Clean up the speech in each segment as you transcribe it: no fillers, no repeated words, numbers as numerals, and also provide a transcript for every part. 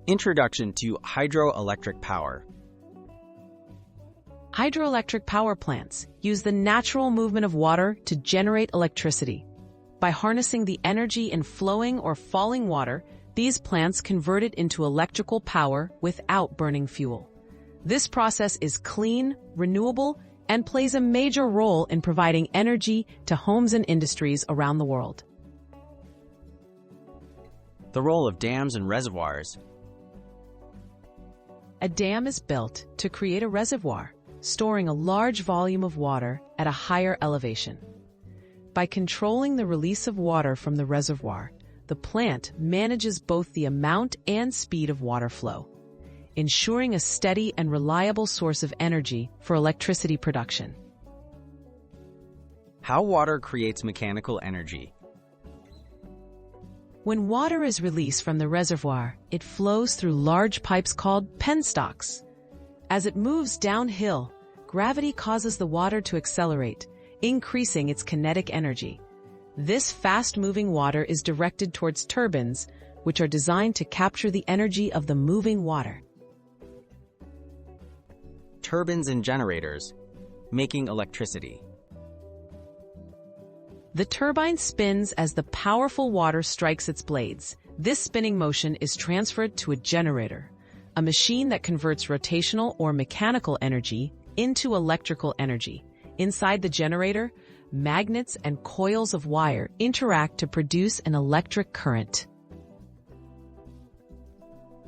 Introduction to hydroelectric power. Hydroelectric power plants use the natural movement of water to generate electricity. By harnessing the energy in flowing or falling water, these plants convert it into electrical power without burning fuel. This process is clean, renewable, and plays a major role in providing energy to homes and industries around the world. The role of dams and reservoirs. A dam is built to create a reservoir, storing a large volume of water at a higher elevation. By controlling the release of water from the reservoir, the plant manages both the amount and speed of water flow, ensuring a steady and reliable source of energy for electricity production. How water creates mechanical energy. When water is released from the reservoir, it flows through large pipes called penstocks. As it moves downhill, gravity causes the water to accelerate, increasing its kinetic energy. This fast-moving water is directed towards turbines, which are designed to capture the energy of the moving water. Turbines and generators, making electricity. The turbine spins as the powerful water strikes its blades. This spinning motion is transferred to a generator, a machine that converts rotational or mechanical energy into electrical energy. Inside the generator, magnets and coils of wire interact to produce an electric current.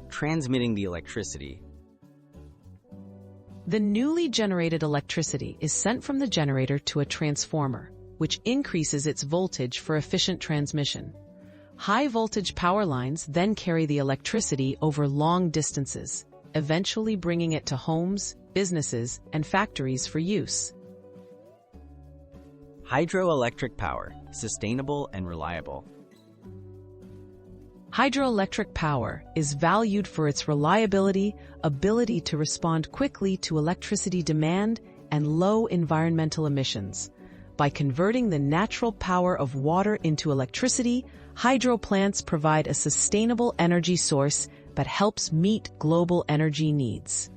Transmitting the electricity. The newly generated electricity is sent from the generator to a transformer, which increases its voltage for efficient transmission. High-voltage power lines then carry the electricity over long distances, eventually bringing it to homes, businesses, and factories for use. Hydroelectric power, sustainable and reliable. Hydroelectric power is valued for its reliability, ability to respond quickly to electricity demand, and low environmental emissions. By converting the natural power of water into electricity, hydro plants provide a sustainable energy source that helps meet global energy needs.